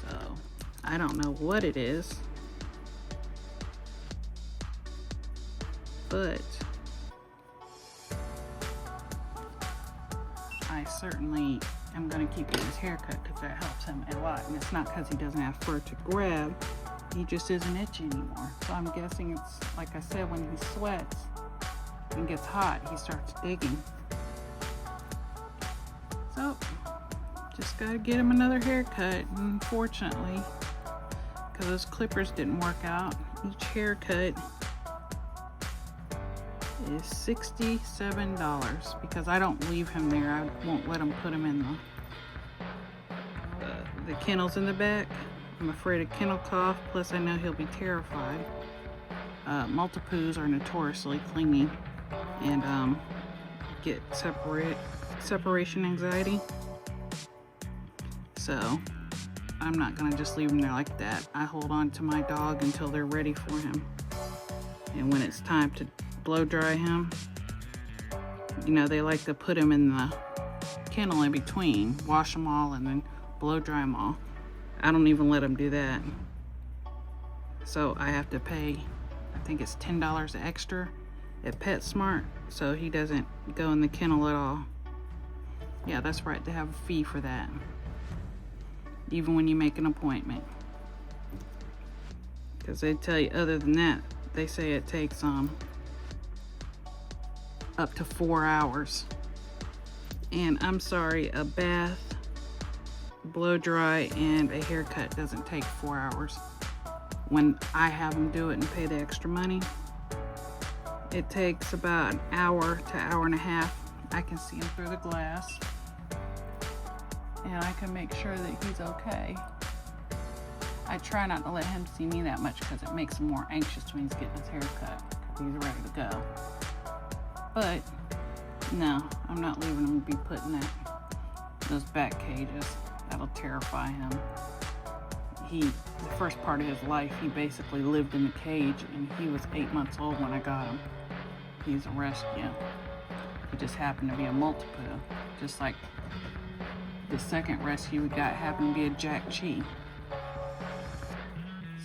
So I don't know what it is, but I certainly am going to keep getting his haircut because that helps him a lot. And it's not because he doesn't have fur to grab, he just isn't itchy anymore. So I'm guessing it's, like I said, when he sweats and gets hot, he starts digging. So just got to get him another haircut. Unfortunately, because those clippers didn't work out, each haircut is $67 because I don't leave him there. I won't let him put him in the kennels in the back. I'm afraid of kennel cough, plus I know he'll be terrified. Multipoos are notoriously clingy and get separation anxiety. So I'm not gonna just leave him there like that. I hold on to my dog until they're ready for him. And when it's time to blow dry him, you know, they like to put him in the kennel in between, wash them all and then blow dry them all. I don't even let him do that. So I have to pay, I think it's $10 extra at PetSmart, so he doesn't go in the kennel at all. Yeah, that's right, they have a fee for that, even when you make an appointment. Because they tell you, other than that, they say it takes up to 4 hours. And I'm sorry, a bath, blow dry, and a haircut doesn't take 4 hours. When I have them do it and pay the extra money, it takes about an hour to hour and a half. I can see him through the glass, and I can make sure that he's okay. I try not to let him see me that much because it makes him more anxious when he's getting his hair cut, because he's ready to go. But no, I'm not leaving him to be put in those back cages. That'll terrify him. The first part of his life, he basically lived in the cage, and he was 8 months old when I got him. He's a rescue. He just happened to be a Multipoo, just like the second rescue we got happened to be a Jack Chi.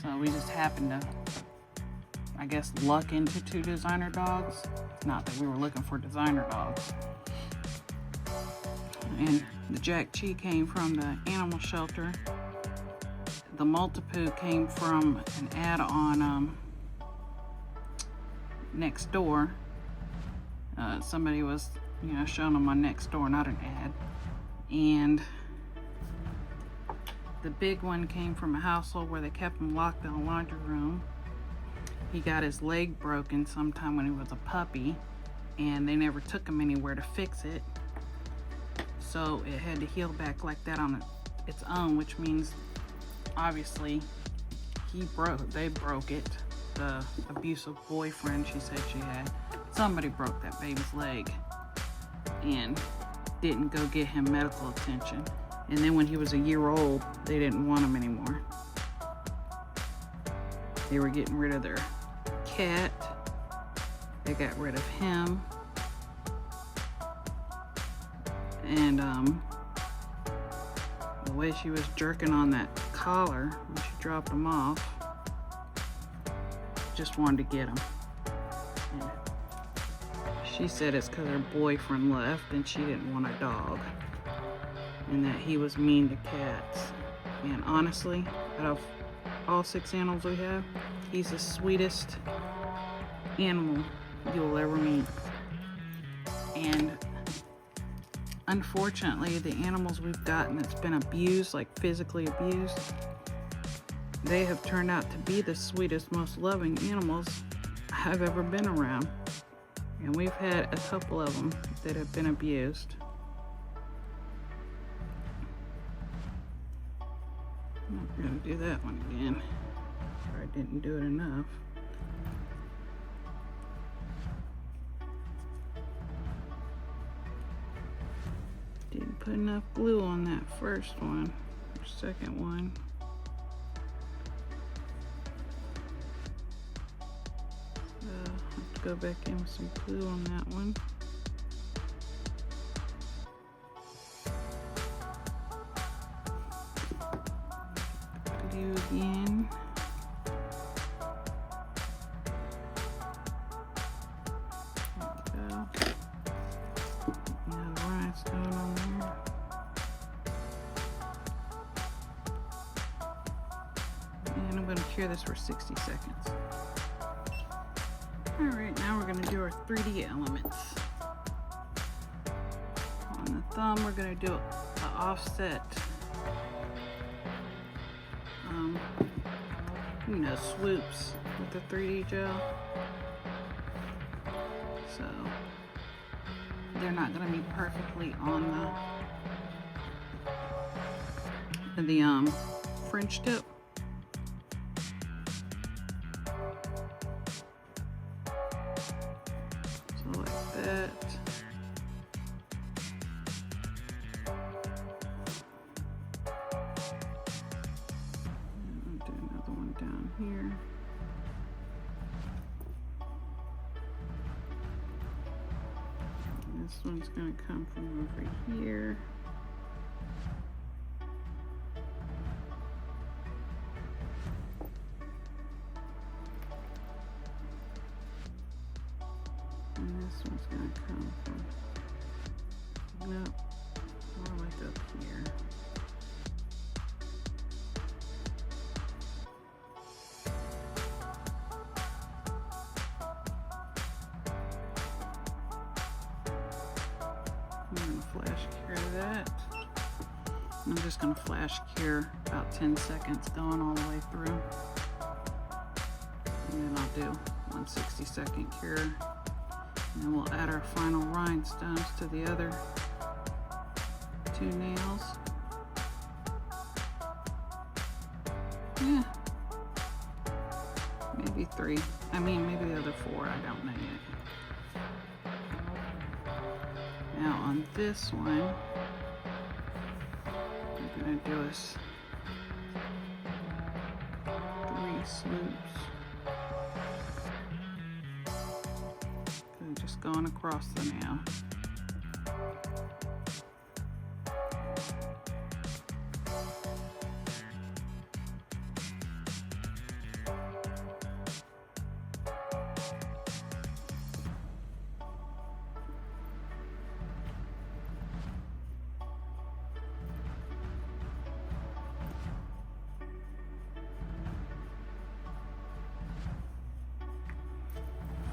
So we just happened to, I guess, luck into 2 designer dogs. Not that we were looking for designer dogs. And the Jack Chi came from the animal shelter. The Multipoo came from an ad on Nextdoor. Somebody was you know, showing them on Nextdoor, not an ad. And the big one came from a household where they kept him locked in a laundry room. He got his leg broken sometime when he was a puppy, and they never took him anywhere to fix it. So it had to heal back like that on its own, which means obviously they broke it. The abusive boyfriend she said she had, somebody broke that baby's leg and didn't go get him medical attention. And then when he was a year old, they didn't want him anymore. They were getting rid of their cat. They got rid of him. And the way she was jerking on that collar when she dropped him off, just wanted to get him. And she said it's because her boyfriend left and she didn't want a dog, and that he was mean to cats. And honestly, out of all 6 animals we have, he's the sweetest animal you'll ever meet. And unfortunately, the animals we've gotten that's been abused, like physically abused, they have turned out to be the sweetest, most loving animals I've ever been around. And we've had a couple of them that have been abused. I'm not gonna do that one again. Or I didn't do it enough. Didn't put enough glue on that first one, or second one. Have to go back in with some glue on that one. Glue again. There we go. Now the rhinestone on there. And I'm going to cure this for 60 seconds. Alright, now we're going to do our 3D elements. On the thumb, we're going to do an offset, swoops with the 3D gel. So they're not going to be perfectly on the French tip. So like that. And I'll do another one down here. And this one's going to come from over here. And this one's going to come from, no, more like up here. I'm going to flash cure that. I'm just going to flash cure about 10 seconds going all the way through. And then I'll do 160 second cure. And then we'll add our final rhinestones to the other 2 nails. Yeah. Maybe 3. I mean, maybe the other 4. I don't know yet. Now on this one, I'm going to do is 3 swoops. So just going across the nail.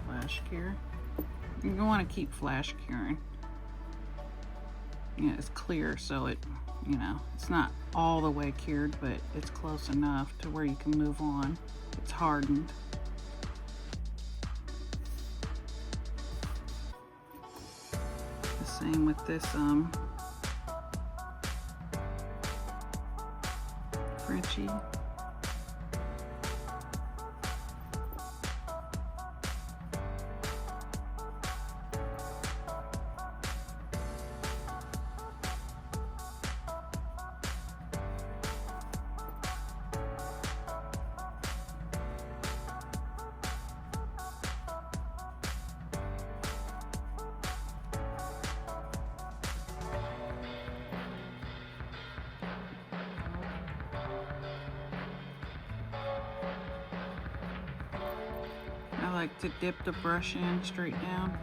Flash cure. You're going to want to keep flash curing you know, it's clear, so it, you know, it's not all the way cured, but it's close enough to where you can move on. It's hardened. The same with this Frenchie. I like to dip the brush in straight down.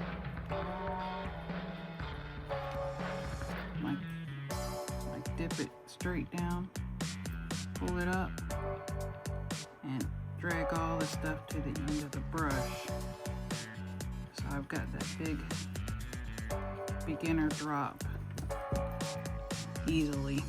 Like dip it straight down, pull it up, and drag all the stuff to the end of the brush. So I've got that big beginner drop easily.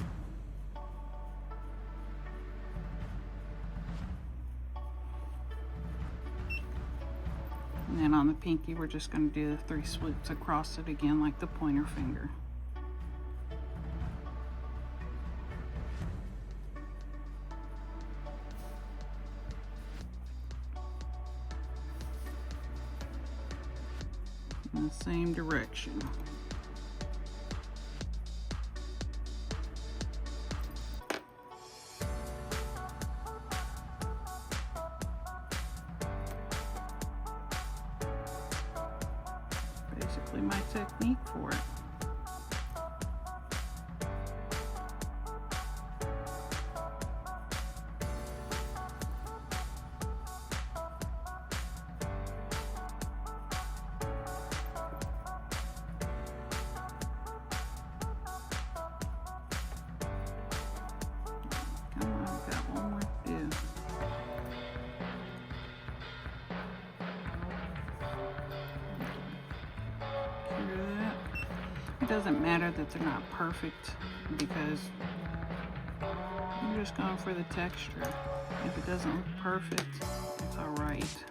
And then on the pinky, we're just going to do the 3 swoops across it again, like the pointer finger. In the same direction. Basically my technique for it. Come on, I've got one more to do. It doesn't matter that they're not perfect because I'm just going for the texture. If it doesn't look perfect, it's alright.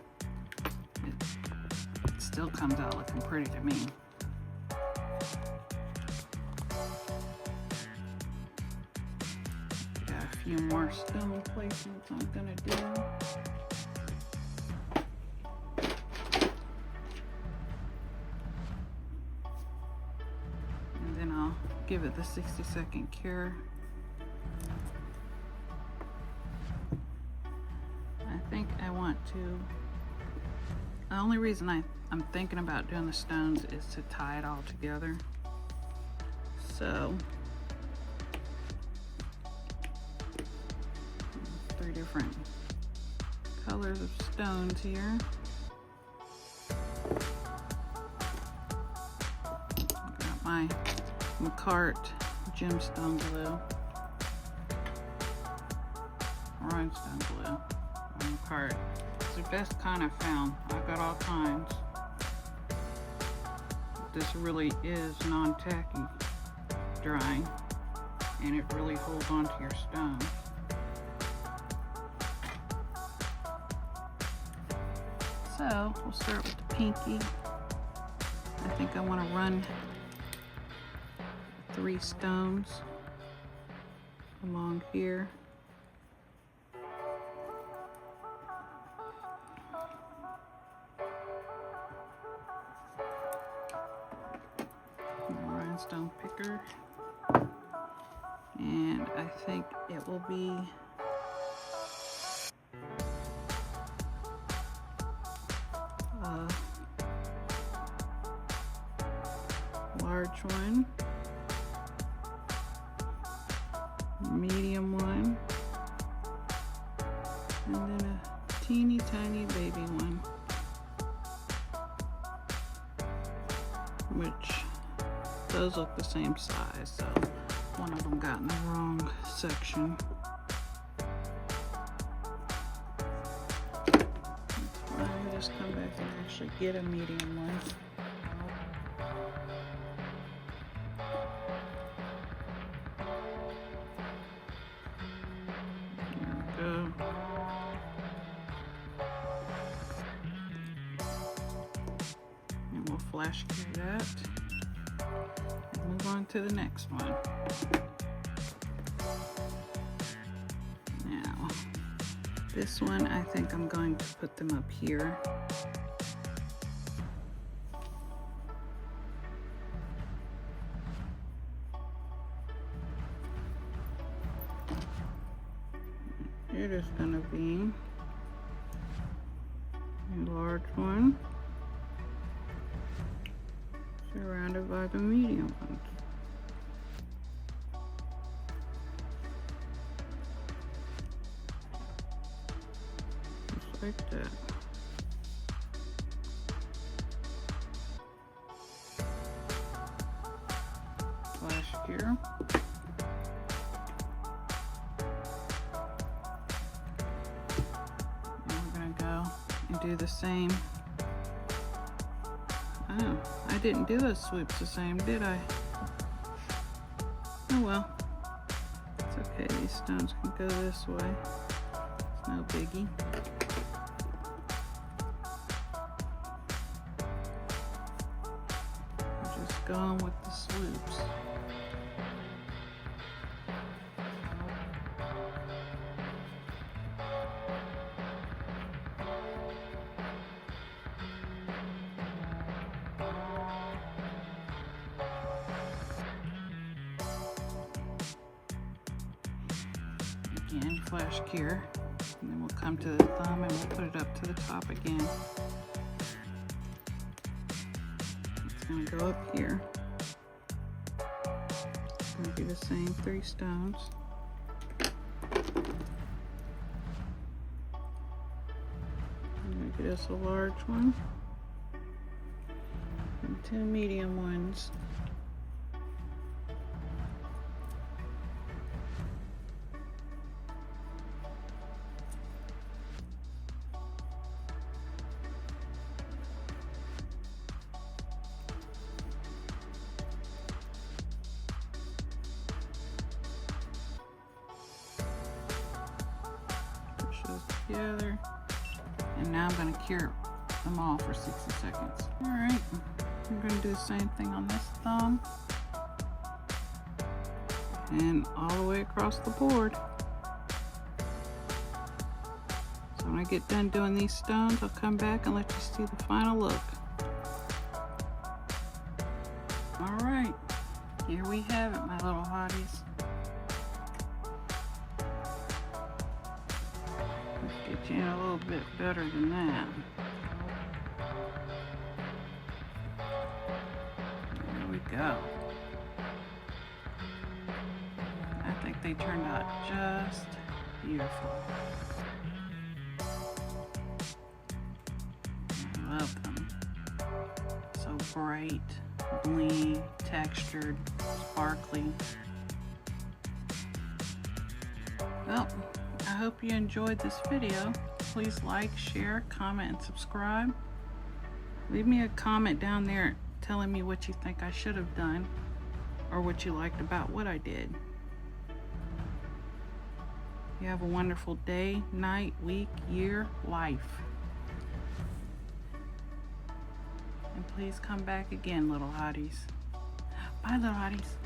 It still comes out looking pretty to me. Got a few more stone placements I'm gonna do. Give it the 60-second cure. I think I want to, the only reason I'm thinking about doing the stones is to tie it all together. So, 3 different colors of stones here. Got my McCart gemstone glue, rhinestone glue on McCart. It's the best kind I've found. I've got all kinds. This really is non-tacky drying, and it really holds on to your stone. So we'll start with the pinky. I think I want to run 3 stones along here. Rhinestone picker. And I think it will be a large one, medium one, and then a teeny tiny baby one, which those look the same size, so one of them got in the wrong section. That's fine, just come back and actually get a medium one. flash cure that. And move on to the next one. Now, this one I think I'm going to put them up here. It is going to be a large one surrounded by the medium ones. Just like that. Flash cure. Do the same. Oh, I didn't do those sweeps the same, did I? Oh well. It's okay, these stones can go this way. It's no biggie. I'm just going with the swoops. Again, flash cure, and then we'll come to the thumb and we'll put it up to the top again. It's going to go up here. It's going to be the same 3 stones. I'm going to get us a large one and 2 medium ones. Together, and now I'm going to cure them all for 60 seconds. Alright, I'm going to do the same thing on this thumb and all the way across the board. So when I get done doing these stones, I'll come back and let you see the final look. Alright, here we have it, my little hotties. Get you in a little bit better than that. There we go. I think they turned out just beautiful. I love them. So bright, bling, textured, sparkly. Well, I hope you enjoyed this video. Please like, share, comment, and subscribe. Leave me a comment down there telling me what you think I should have done or what you liked about what I did. You have a wonderful day, night, week, year, life. And please come back again, little hotties. Bye, little hotties.